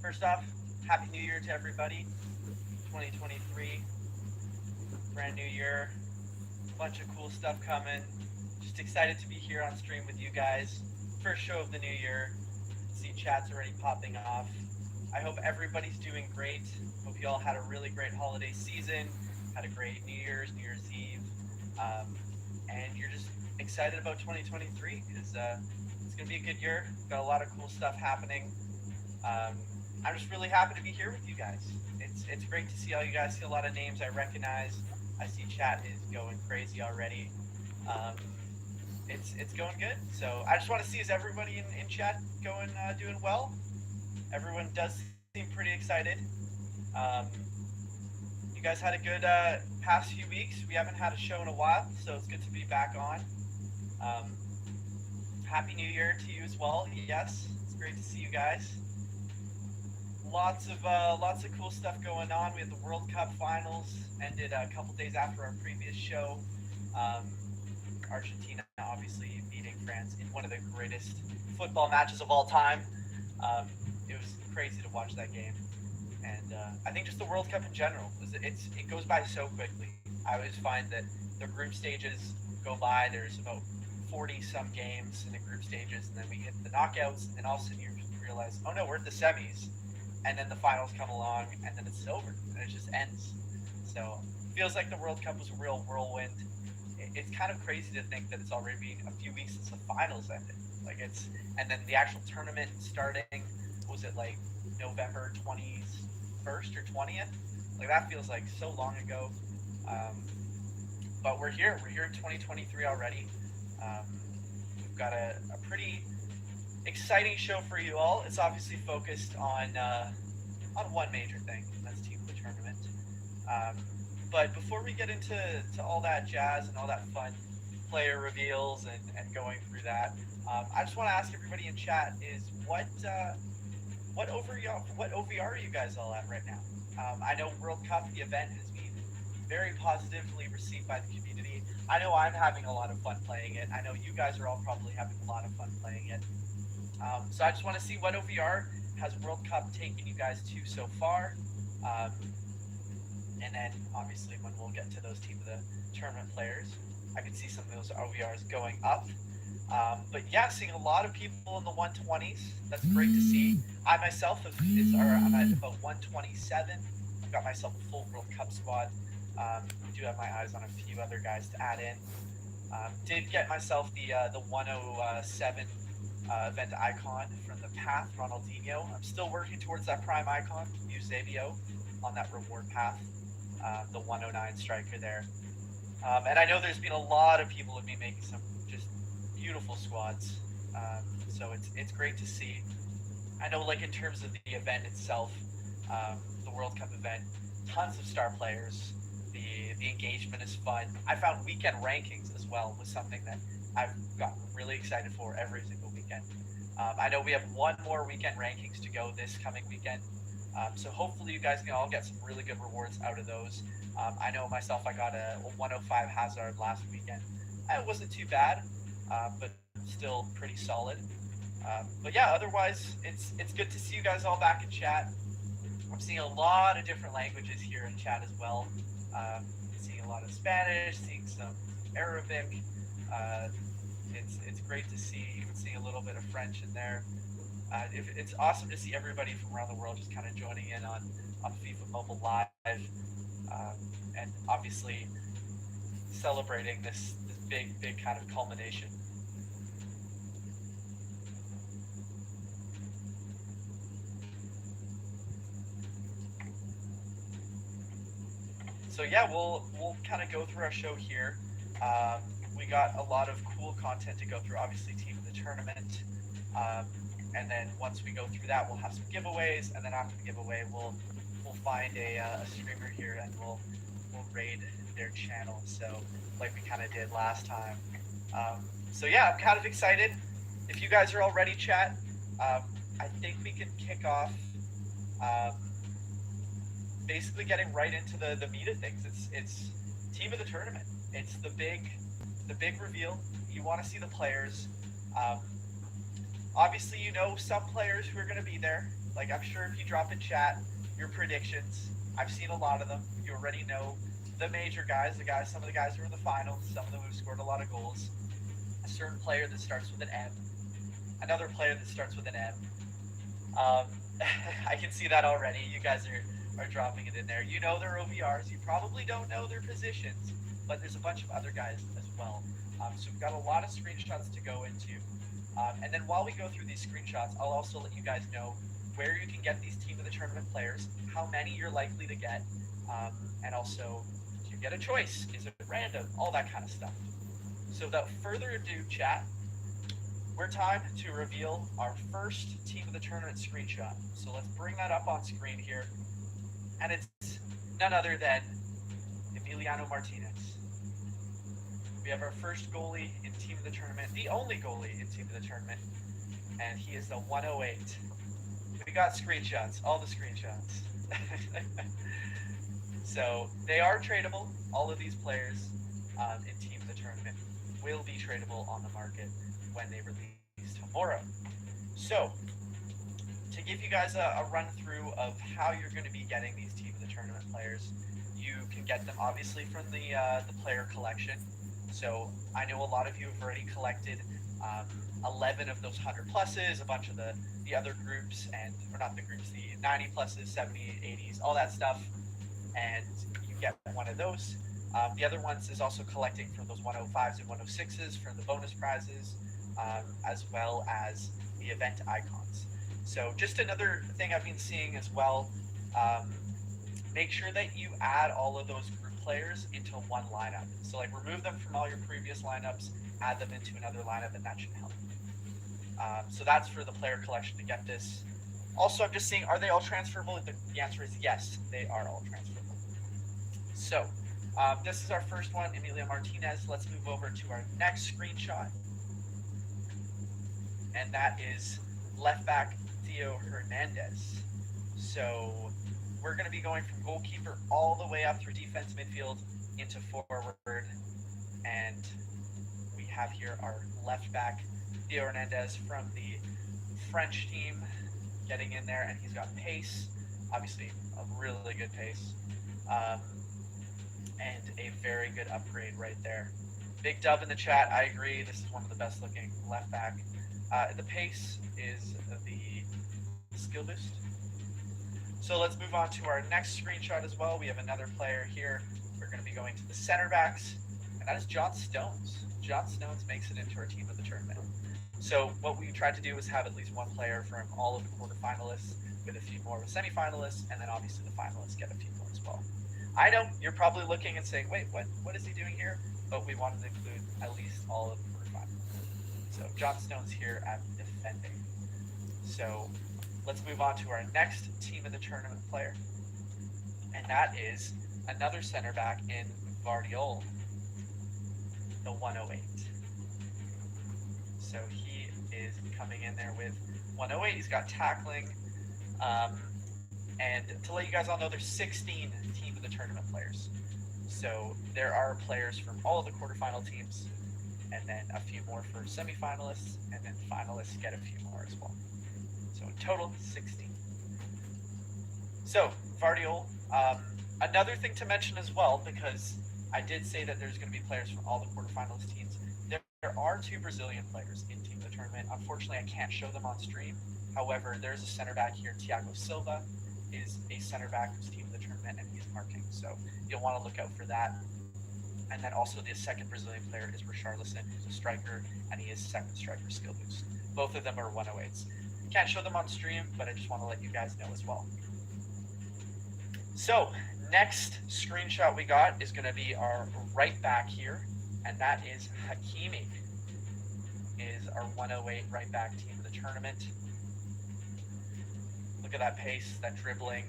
First off, Happy New Year to everybody. 2023, brand new year, bunch of cool stuff coming. Just excited to be here on stream with you guys. First show of the new year. See chats already popping off. I hope everybody's doing great. Hope you all had a really great holiday season, had a great New Year's Eve, and you're just excited about 2023 because it's going to be a good year. Got a lot of cool stuff happening. I'm just really happy to be here with you guys. It's great to see all you guys. See a lot of names I recognize. I see chat is going crazy already. It's going good. So I just want to see, is everybody in chat doing well? Everyone does seem pretty excited. You guys had a good past few weeks. We haven't had a show in a while, so it's good to be back on. Happy New Year to you as well. Yes, it's great to see you guys. Lots of cool stuff going on. We had the World Cup finals ended a couple days after our previous show. Argentina obviously beating France in one of the greatest football matches of all time. It was crazy to watch that game, and I think just the World Cup in general, it goes by so quickly. I always find that the group stages go by. There's about 40 some games in the group stages, and then we hit the knockouts, and all of a sudden you realize, oh no, we're at the semis, and then the finals come along, and then it's over, and it just ends. So it feels like the World Cup was a real whirlwind. It's kind of crazy to think that it's already been a few weeks since the finals ended. And then the actual tournament starting, was it like November 21st or 20th? Like, that feels like so long ago. But we're here in 2023 already. We've got a pretty exciting show for you all. It's obviously focused on one major thing, and that's Team of the Tournament. But before we get into all that jazz and all that fun player reveals and going through that, I just want to ask everybody in chat is what OVR are you guys all at right now? I know World Cup, the event, has been very positively received by the community. I know I'm having a lot of fun playing it. I know you guys are all probably having a lot of fun playing it. So I just want to see what OVR has World Cup taken you guys to so far. And then, obviously, when we'll get to those Team of the Tournament players, I can see some of those OVRs going up. But yeah, seeing a lot of people in the 120s. That's great to see. I myself I'm at about 127. I've got myself a full World Cup squad. I do have my eyes on a few other guys to add in. Did get myself the 107 event icon from the path, Ronaldinho. I'm still working towards that prime icon, Eusebio, on that reward path. The 109 striker there. And I know there's been a lot of people who've been making some just beautiful squads. So it's great to see. I know, like, in terms of the event itself, the World Cup event, tons of star players. The engagement is fun. I found weekend rankings as well was something that I've gotten really excited for every single weekend. I know we have one more weekend rankings to go this coming weekend. So hopefully you guys can all get some really good rewards out of those. I know myself, I got a 105 Hazard last weekend. It wasn't too bad, but still pretty solid. But yeah, otherwise, it's good to see you guys all back in chat. I'm seeing a lot of different languages here in chat as well. Seeing a lot of Spanish, seeing some Arabic. It's great to see. Even seeing a little bit of French in there. It's awesome to see everybody from around the world just kind of joining in on FIFA Mobile Live, and obviously celebrating this big kind of culmination. So yeah, we'll kind of go through our show here. We got a lot of cool content to go through. Obviously, Team of the Tournament. And then once we go through that, we'll have some giveaways, and then after the giveaway, we'll find a streamer here, and we'll raid their channel. So like we kind of did last time. So yeah, I'm kind of excited. If you guys are all ready, chat, I think we can kick off. Basically, getting right into the meat of things. It's Team of the Tournament. It's the big reveal. You want to see the players. Obviously, you know some players who are going to be there. Like, I'm sure if you drop in chat your predictions, I've seen a lot of them. You already know the major guys, some of the guys who are in the finals, some of them who've scored a lot of goals. A certain player that starts with an M, another player that starts with an M. Um, I can see that already. You guys are dropping it in there. You know their OVRs. You probably don't know their positions, but there's a bunch of other guys as well. So we've got a lot of screenshots to go into. And then while we go through these screenshots, I'll also let you guys know where you can get these team of the tournament players, how many you're likely to get, and also do you get a choice? Is it random? All that kind of stuff. So without further ado, chat, we're time to reveal our first team of the tournament screenshot. So let's bring that up on screen here. And it's none other than Emiliano Martinez. We have our first goalie in team of the tournament, the only goalie in team of the tournament, and he is the 108. We got screenshots, all the screenshots. So they are tradable. All of these players in team of the tournament will be tradable on the market when they release tomorrow. So to give you guys a run through of how you're going to be getting these team of the tournament players, you can get them obviously from the player collection. So I know a lot of you have already collected 11 of those 100 pluses, a bunch of the other groups, or not the groups, the 90 pluses, 70, 80s, all that stuff, and you get one of those. The other ones is also collecting from those 105s and 106s for the bonus prizes, as well as the event icons. So just another thing I've been seeing as well, make sure that you add all of those group players into one lineup. So like remove them from all your previous lineups, add them into another lineup, and that should help. So that's for the player collection to get this. Also, I'm just seeing, are they all transferable? The answer is yes, they are all transferable. So this is our first one, Emilio Martinez. Let's move over to our next screenshot. And that is left back Theo Hernandez. So we're going to be going from goalkeeper all the way up through defense, midfield, into forward. And we have here our left back, Theo Hernandez, from the French team, getting in there, and he's got pace, obviously a really good pace, and a very good upgrade right there. Big dub in the chat, I agree, this is one of the best looking left back. The pace is the skill boost. So let's move on to our next screenshot as well. We have another player here. We're going to be going to the center backs, and that is John Stones. John Stones makes it into our team of the tournament. So what we tried to do was have at least one player from all of the quarterfinalists, with a few more finalists, and then obviously the finalists get a few more as well. I know you're probably looking and saying, wait, what is he doing here? But we wanted to include at least all of the quarterfinalists. So John Stone's here at defending. So let's move on to our next team of the tournament player, and that is another center back in Vardiol, the 108. So he is coming in there with 108. He's got tackling. And to let you guys all know, there's 16 team of the tournament players. So there are players from all of the quarterfinal teams, and then a few more for semifinalists, and then finalists get a few more as well. So in total, 16. So Vardiol, another thing to mention as well, because I did say that there's going to be players from all the quarterfinalist teams. There are 2 Brazilian players in team of the tournament. Unfortunately, I can't show them on stream. However, there's a center back here, Thiago Silva, is a center back who's team of the tournament, and he's marking. So you'll want to look out for that. And then also the second Brazilian player is Richarlison, who's a striker, and he is second striker skill boost. Both of them are 108s. Can't show them on stream, but I just want to let you guys know as well. So next screenshot we got is going to be our right back here, and that is Hakimi, is our 108 right back team of the tournament. Look at that pace, that dribbling,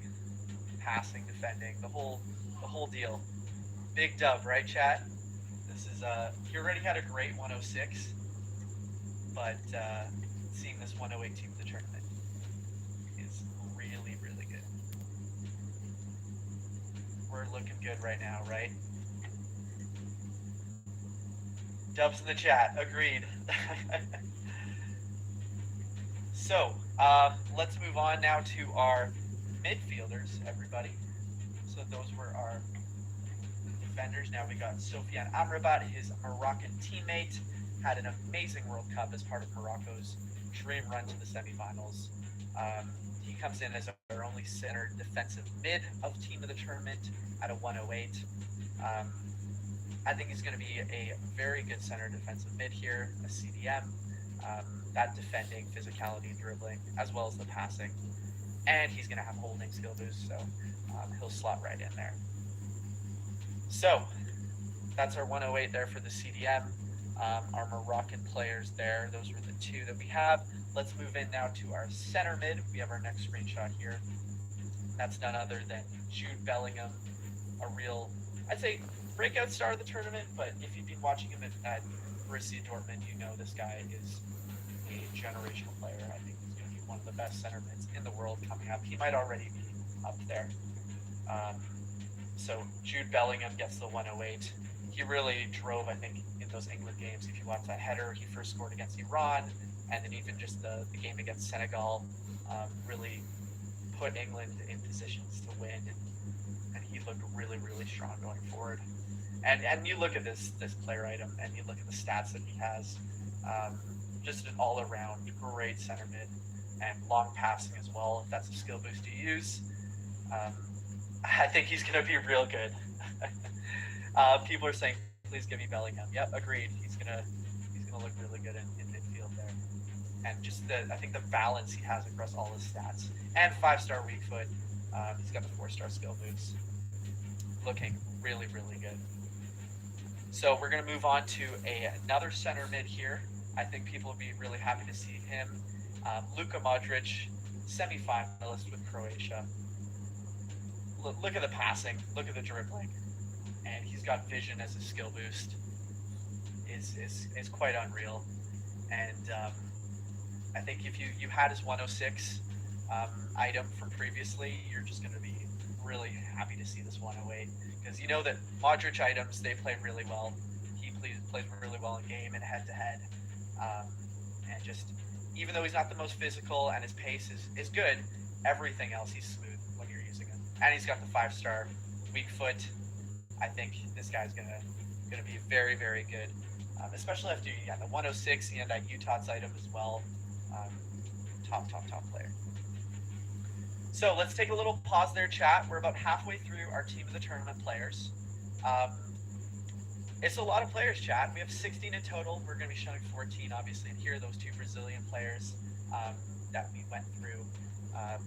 passing, defending, the whole deal. Big dub, right, chat? This is he already had a great 106, but seeing this 108 team of the tournament is really, really good. We're looking good right now, right? Dubs in the chat, agreed. So let's move on now to our midfielders, everybody. So those were our defenders. Now we got Sofiane Amrabat, his Moroccan teammate, had an amazing World Cup as part of Morocco's dream run to the semifinals. He comes in as our only center defensive mid of team of the tournament at a 108. Um, I think he's going to be a very good center defensive mid here, a CDM. That defending, physicality, dribbling, as well as the passing. And he's going to have holding skill boost, so he'll slot right in there. So that's our 108 there for the CDM. Our Moroccan players there, those were the two that we have. Let's move in now to our center mid. We have our next screenshot here. That's none other than Jude Bellingham, a real, I'd say, breakout star of the tournament, but if you've been watching him at Borussia Dortmund, you know this guy is a generational player. I think he's going to be one of the best center mids in the world coming up. He might already be up there. So Jude Bellingham gets the 108. He really drove, I think, in those England games. If you watch that header, he first scored against Iran, and then even just the game against Senegal, really put England in positions to win, and he looked really, really strong going forward. And you look at this player item, and you look at the stats that he has, just an all-around great center mid, and long passing as well. If that's a skill boost to use, I think he's going to be real good. People are saying, please give me Bellingham. Yep, agreed. He's gonna look really good in midfield there. And just I think the balance he has across all his stats. And 5-star weak foot. He's got the 4-star skill moves. Looking really, really good. So we're gonna move on to another center mid here. I think people will be really happy to see him. Luka Modric, semi-finalist with Croatia. Look at the passing. Look at the dribbling. And he's got vision as a skill boost. Is quite unreal. And I think if you had his 106 item from previously, you're just going to be really happy to see this 108, because you know that Modric items, they play really well. He plays really well in game and head-to-head. And just, even though he's not the most physical and his pace is good, everything else he's smooth when you're using him. And he's got the 5-star weak foot. I think this guy's gonna be very, very good, especially after the 106 and Tott's item as well. Top player. So let's take a little pause there, chat. We're about halfway through our team of the tournament players. It's a lot of players, chat. We have 16 in total. We're going to be showing 14, obviously, and here are those two Brazilian players that we went through.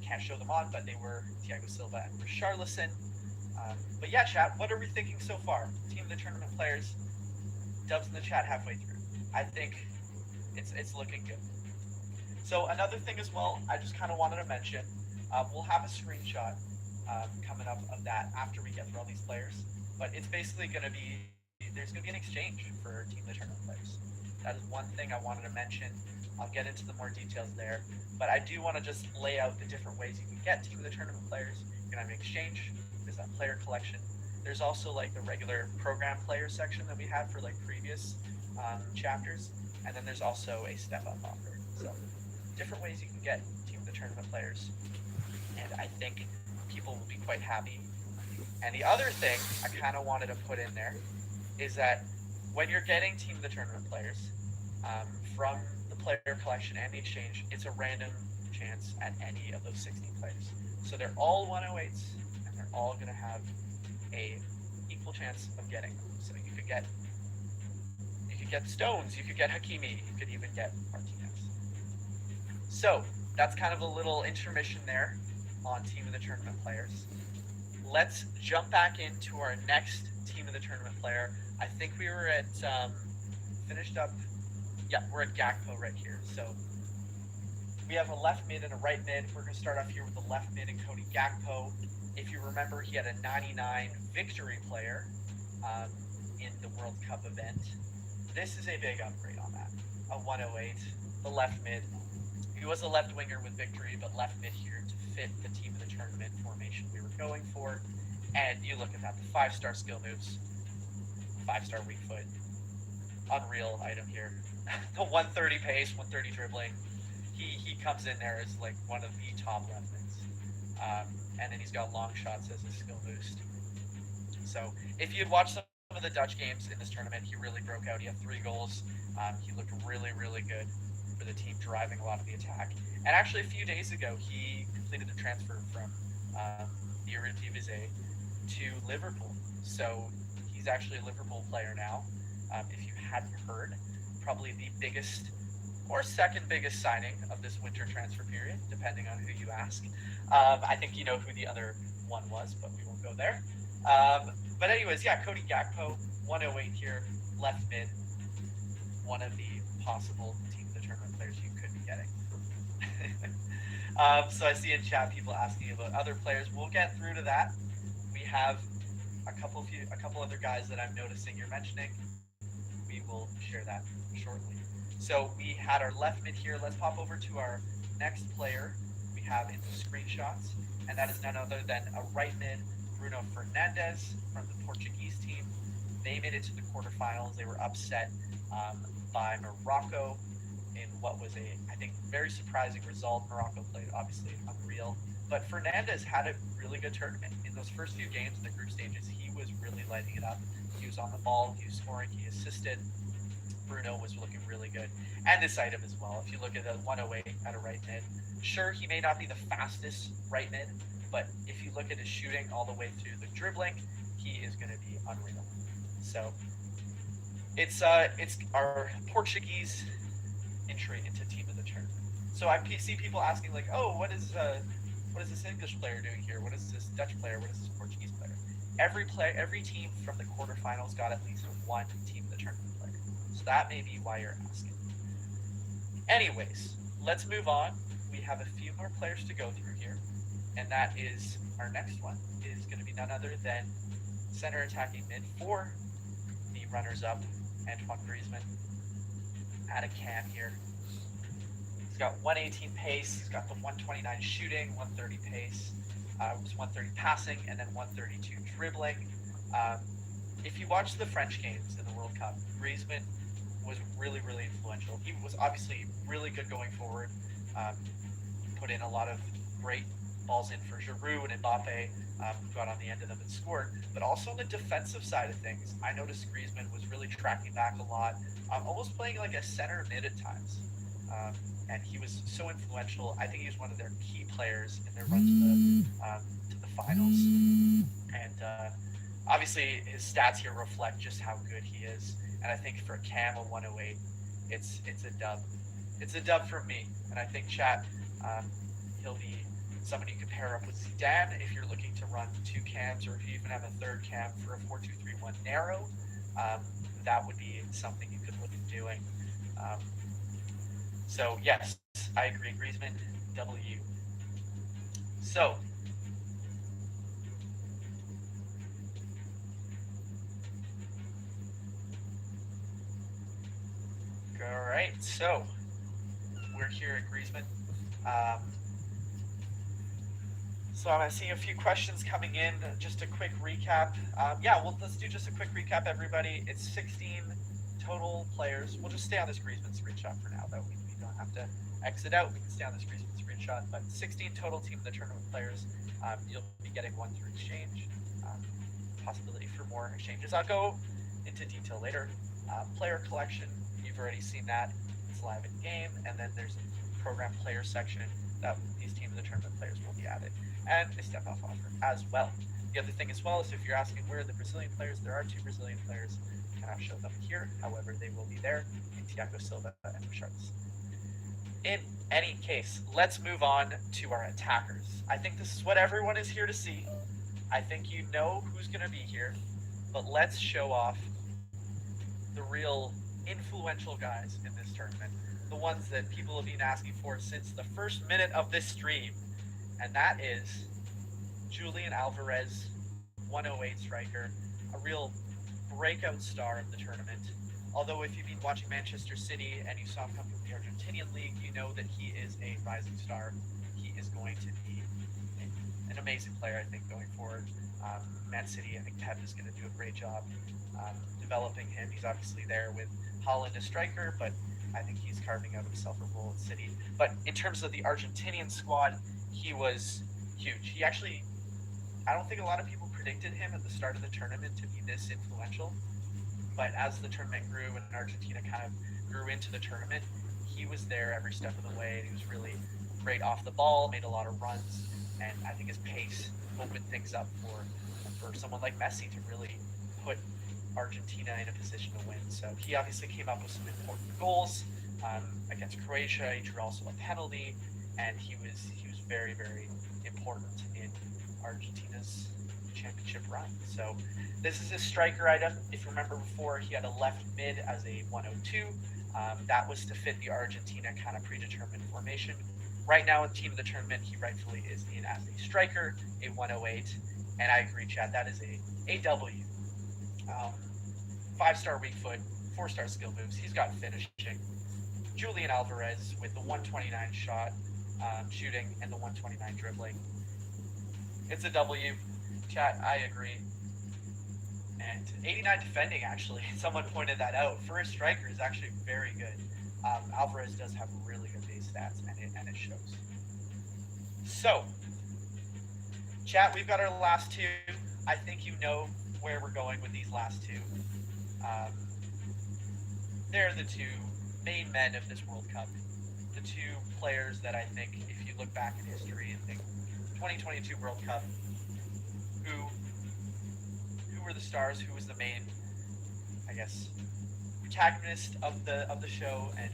Can't show them on, but they were Thiago Silva and Richarlison. But yeah, chat, what are we thinking so far? Team of the tournament players, dubs in the chat halfway through. I think it's looking good. So another thing as well, I just kind of wanted to mention, we'll have a screenshot coming up of that after we get through all these players. But it's basically going to be, there's going to be an exchange for team of the tournament players. That is one thing I wanted to mention. I'll get into the more details there. But I do want to just lay out the different ways you can get team of the tournament players. You can have an exchange. There's that player collection. There's also like the regular program player section that we had for like previous chapters. And then there's also a step up offer. So different ways you can get team of the tournament players. And I think people will be quite happy. And the other thing I kind of wanted to put in there is that when you're getting team of the tournament players from the player collection and the exchange, it's a random chance at any of those 16 players. So they're all 108s, and they're all going to have a equal chance of getting them. So you could get Stones, you could get Hakimi, you could even get Martinez. So that's kind of a little intermission there on team of the tournament players. Let's jump back into our next team of the tournament player. I think we were at finished up. Yeah, we're at Gakpo right here. So we have a left mid and a right mid. We're going to start off here with the left mid and Cody Gakpo. If you remember, he had a 99 victory player in the World Cup event. This is a big upgrade on that. A 108, the left mid. He was a left winger with victory, but left mid here to fit the team of the tournament formation we were going for. And you look at that, the 5-star skill moves, 5-star weak foot, unreal item here. The 130 pace, 130 dribbling. he comes in there as like one of the top left mids, and then he's got long shots as a skill boost. So if you had watched some of the Dutch games in this tournament, he really broke out. He had 3 goals. He looked really good for the team, driving a lot of the attack. And actually, a few days ago, he completed a transfer from the Eredivisie to Liverpool. So he's actually a Liverpool player now. If you hadn't heard, probably the biggest or second biggest signing of this winter transfer period, depending on who you ask. I think you know who the other one was, but we won't go there. But anyways, yeah, Cody Gakpo, 108 here, left mid, one of the possible team of the tournament players you could be getting. So I see in chat people asking about other players. We'll get through to that. We have a couple other guys that I'm noticing you're mentioning. We will share that shortly. So we had our left mid here. Let's pop over to our next player we have in the screenshots, and that is none other than a right mid, Bruno Fernandes from the Portuguese team. They made it to the quarterfinals. They were upset by Morocco in what was I think, very surprising result. Morocco played obviously unreal, but Fernandes had a really good tournament. In those first few games in the group stages, he was really lighting it up. He was on the ball, he was scoring, he assisted. Bruno was looking really good. And this item as well. If you look at the 108 at a right mid, sure, he may not be the fastest right mid, but if you look at his shooting all the way through the dribbling, he is going to be unreal. So it's our Portuguese entry into team of the tournament. So I see people asking like, oh, what is this English player doing here? What is this Dutch player? What is this Portuguese player? Every team from the quarterfinals got at least one team of the tournament player. So that may be why you're asking. Anyways, let's move on. We have a few more players to go through here, and that is our next one is going to be none other than center attacking mid for the runners-up, Antoine Griezmann. At a cam here. He's got 118 pace, he's got the 129 shooting, 130 pace, was 130 passing, and then 132 dribbling. If you watch the French games in the World Cup, Griezmann was really influential. He was obviously really good going forward, put in a lot of great balls in for Giroud and Mbappe, who got on the end of them and scored. But also on the defensive side of things, I noticed Griezmann was really tracking back a lot, almost playing like a center mid at times. And he was so influential. I think he was one of their key players in their run to the finals. And obviously his stats here reflect just how good he is. And I think for Cam, a 108, it's a dub. It's a dub for me. And I think chat, he'll be somebody you can pair up with Zidane if you're looking to run 2 cams, or if you even have a third cam for a 4-2-3-1 narrow. That would be something you could look at doing. So yes, I agree. Griezmann, W. So all right. So we're here at Griezmann. So I'm seeing a few questions coming in. Just a quick recap. Let's do just a quick recap, everybody. It's 16 total players. We'll just stay on this Griezmann screenshot for now, though. We don't have to exit out. We can stay on this Griezmann screenshot. But 16 total team of the tournament players. You'll be getting one through exchange. Possibility for more exchanges. I'll go into detail later. Player collection. You've already seen that. It's live in game. And then there's a program player section that these team of the tournament players will be added. And a step-off offer as well. The other thing as well is if you're asking where are the Brazilian players, there are 2 Brazilian players. Cannot show them here. However, they will be there in Thiago Silva and Richarlison. In any case, let's move on to our attackers. I think this is what everyone is here to see. I think you know who's going to be here, but let's show off the real influential guys in this tournament, the ones that people have been asking for since the first minute of this stream. And that is Julian Alvarez, 108 striker, a real breakout star of the tournament. Although if you've been watching Manchester City and you saw him come from the Argentinian League, you know that he is a rising star. He is going to be an amazing player, I think, going forward. Man City, I think Pep is going to do a great job developing him. He's obviously there with Haaland as striker, but I think he's carving out himself a role at City. But in terms of the Argentinian squad, he was huge. He actually, I don't think a lot of people predicted him at the start of the tournament to be this influential. But as the tournament grew and Argentina kind of grew into the tournament, he was there every step of the way. And he was really great off the ball, made a lot of runs, and I think his pace opened things up for someone like Messi to really put Argentina in a position to win. So he obviously came up with some important goals against Croatia. He drew also a penalty, and he was very, very important in Argentina's championship run. So this is his striker item. If you remember before, he had a left mid as a 102. That was to fit the Argentina kind of predetermined formation. Right now in the team of the tournament, he rightfully is in as a striker, a 108. And I agree, Chad, that is a W. 5-star weak foot, 4-star skill moves. He's got finishing. Julian Alvarez with the 129 shot shooting and the 129 dribbling. It's a W. Chat, I agree. And 89 defending, actually. Someone pointed that out. For a striker, is actually very good. Alvarez does have really good base stats, and it shows. So, chat, we've got our last two. I think you know where we're going with these last two. They're the two main men of this World Cup. The two players that I think, if you look back in history and think 2022 World Cup, who were the stars, who was the main, I guess, protagonist of the show, and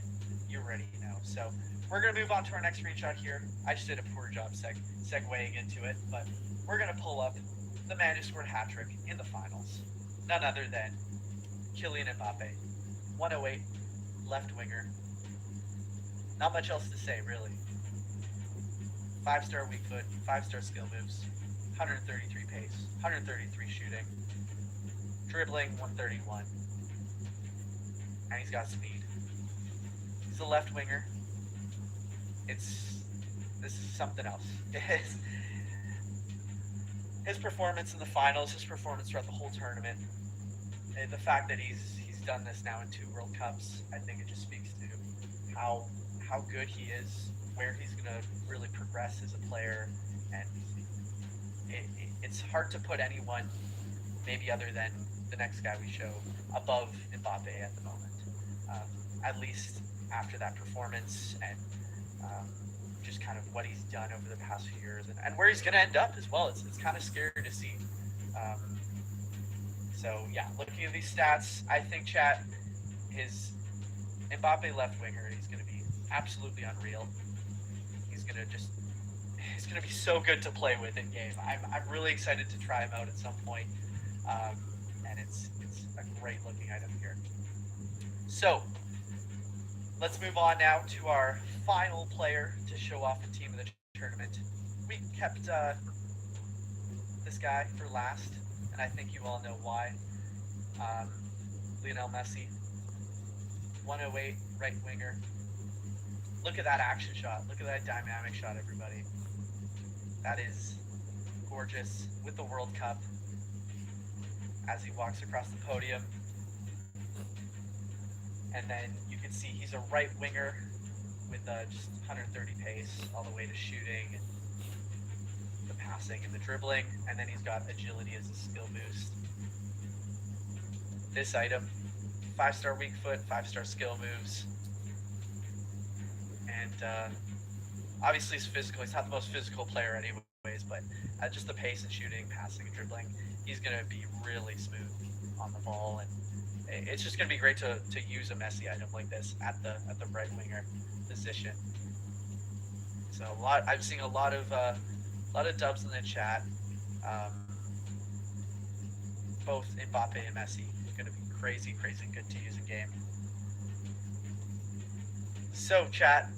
you already know. So we're gonna move on to our next screenshot here. I just did a poor job segueing into it, but we're gonna pull up the man who scored a hat trick in the finals, none other than Kylian Mbappe, 108, left winger. Not much else to say, really. 5-star weak foot, 5-star skill moves, 133 pace, 133 shooting, dribbling 131, and he's got speed. He's a left winger. This is something else. His performance in the finals, his performance throughout the whole tournament, and the fact that he's done this now in 2 World Cups, I think it just speaks to how good he is, where he's going to really progress as a player, and it's hard to put anyone, maybe other than the next guy we show, above Mbappe at the moment. At least after that performance and just kind of what he's done over the past few years and where he's going to end up as well. It's kind of scary to see. So yeah, looking at these stats, I think, chat, his Mbappe left winger, he's going to be absolutely unreal. He's going to be so good to play with in game. I'm really excited to try him out at some point. And it's a great looking item here. So let's move on now to our final player to show off the team of the tournament. We kept this guy for last, and I think you all know why. Lionel Messi, 108, right winger. Look at that action shot. Look at that dynamic shot, everybody. That is gorgeous with the World Cup as he walks across the podium. And then you can see he's a right winger with just 130 pace all the way to shooting and the passing and the dribbling. And then he's got agility as a skill boost. This item, 5-star weak foot, 5-star skill moves. And obviously he's physical. He's not the most physical player anyways, but just the pace and shooting, passing and dribbling, he's going to be really smooth on the ball. And it's just going to be great to use a Messi item like this at the right winger position. So I'm seeing a lot of dubs in the chat. Both Mbappe and Messi are going to be crazy good to use in game. So chat,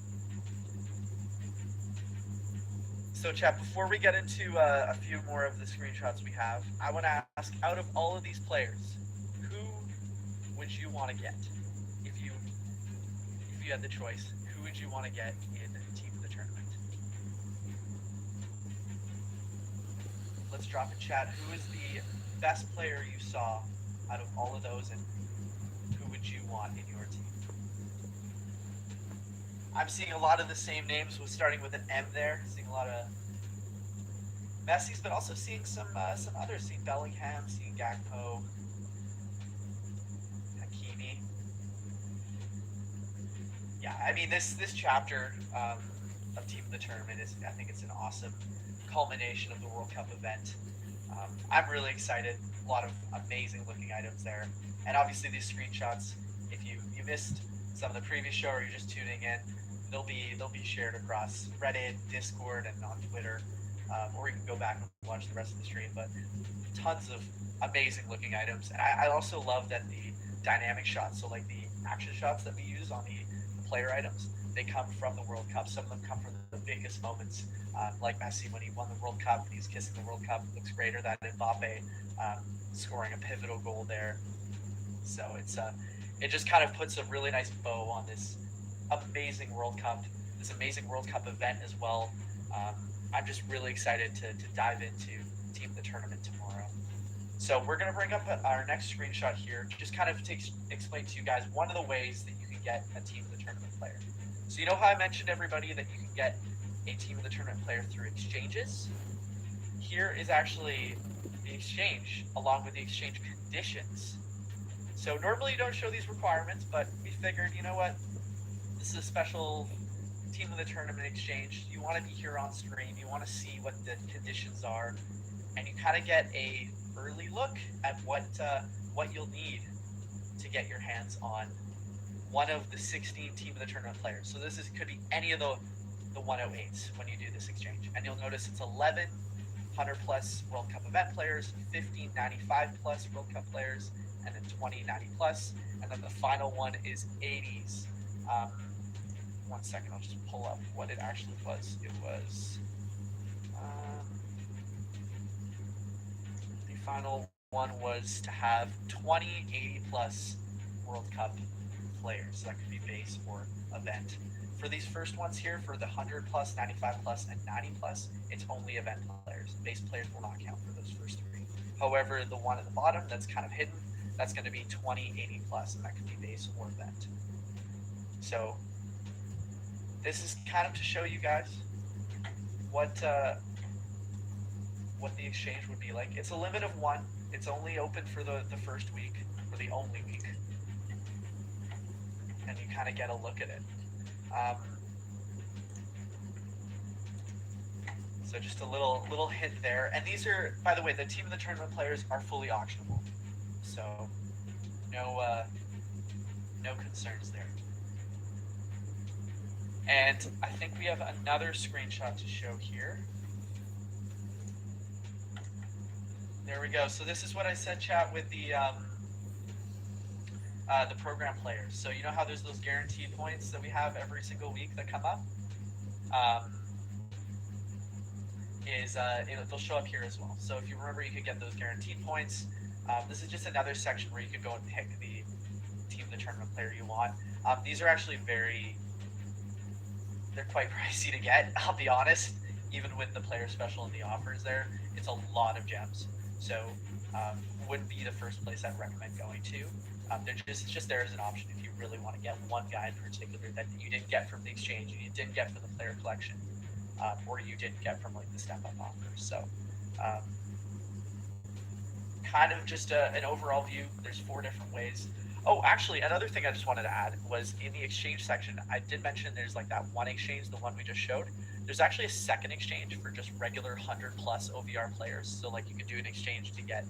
before we get into a few more of the screenshots we have, I want to ask, out of all of these players, who would you want to get? If you had the choice, who would you want to get in team of the tournament? Let's drop in chat. Who is the best player you saw out of all of those, and who would you want in your team? I'm seeing a lot of the same names with starting with an M there. Seeing a lot of Messi's, but also seeing some others. Seeing Bellingham, seeing Gakpo, Hakimi. Yeah, I mean this chapter of Team of the Tournament is, I think it's an awesome culmination of the World Cup event. I'm really excited. A lot of amazing looking items there, and obviously these screenshots. If you missed some of the previous show or you're just tuning in, they'll be shared across Reddit, Discord, and on Twitter, or you can go back and watch the rest of the stream. But tons of amazing looking items, and I also love that the dynamic shots. So like the action shots that we use on the player items, they come from the World Cup. Some of them come from the biggest moments, like Messi when he won the World Cup and he's kissing the World Cup. It looks greater than Mbappe scoring a pivotal goal there. So it just kind of puts a really nice bow on this amazing World Cup, this amazing World Cup event as well. I'm just really excited to dive into Team of the Tournament tomorrow. So we're going to bring up our next screenshot here, just kind of to explain to you guys one of the ways that you can get a Team of the Tournament player. So you know how I mentioned, everybody, that you can get a Team of the Tournament player through exchanges? Here is actually the exchange, along with the exchange conditions. So normally you don't show these requirements, but we figured, you know what, this is a special Team of the Tournament exchange. You want to be here on screen, you want to see what the conditions are, and you kind of get a early look at what you'll need to get your hands on one of the 16 Team of the Tournament players. So this could be any of the 108s when you do this exchange, and you'll notice it's 11 100 plus World Cup event players, 15 95 plus World Cup players, and then 20 90 plus, and then the final one is 80s. 1 second, I'll just pull up what it actually was. It was the final one was to have 20 80 plus World Cup players. So that could be base or event. For these first ones here, for the 100 plus, 95 plus, and 90 plus, it's only event players. Base players will not count for those first three. However, the one at the bottom that's kind of hidden, that's going to be 20 80 plus, and that could be base or event. So this is kind of to show you guys what the exchange would be like. It's a limit of 1. It's only open for the first week, or the only week, and you kind of get a look at it. So just a little hint there. And these are, by the way, the Team of the Tournament players are fully auctionable, so no concerns there. And I think we have another screenshot to show here. There we go. So this is what I said, chat, with the program players. So you know how there's those guaranteed points that we have every single week that come up? They'll show up here as well. So if you remember, you could get those guaranteed points. This is just another section where you could go and pick the Team of the Tournament player you want. These are actually they're quite pricey to get, I'll be honest. Even with the player special and the offers there, it's a lot of gems. So wouldn't be the first place I'd recommend going to. It's just there as an option if you really want to get one guy in particular that you didn't get from the exchange, you didn't get from the player collection, or you didn't get from like the step-up offers. So kind of just an overall view. There's 4 different ways. Oh, actually, another thing I just wanted to add was in the exchange section, I did mention there's like that one exchange, the one we just showed. There's actually a second exchange for just regular 100 plus OVR players. So like you could do an exchange to get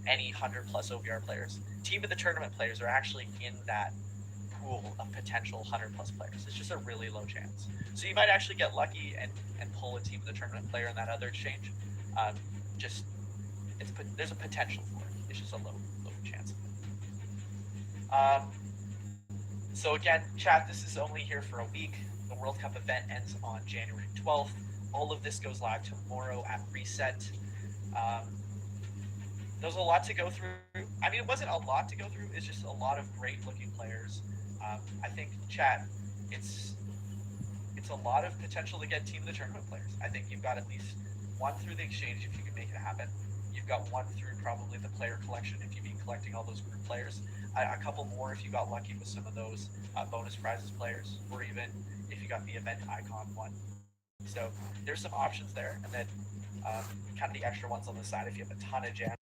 any 100 plus OVR players. Team of the Tournament players are actually in that pool of potential 100 plus players. It's just a really low chance. So you might actually get lucky and pull a Team of the Tournament player in that other exchange. There's a potential for it. It's just a low chance. So again, chat, this is only here for a week. The World Cup event ends on January 12th. All of this goes live tomorrow at reset. There's a lot to go through. I mean, it wasn't a lot to go through. It's just a lot of great looking players. I think, chat, it's a lot of potential to get Team of the Tournament players. I think you've got at least 1 through the exchange if you can make it happen. You've got 1 through probably the player collection if you've been collecting all those group players. a couple more if you got lucky with some of those bonus prizes players, or even if you got the event icon one. So there's some options there, and then kind of the extra ones on the side if you have a ton of gems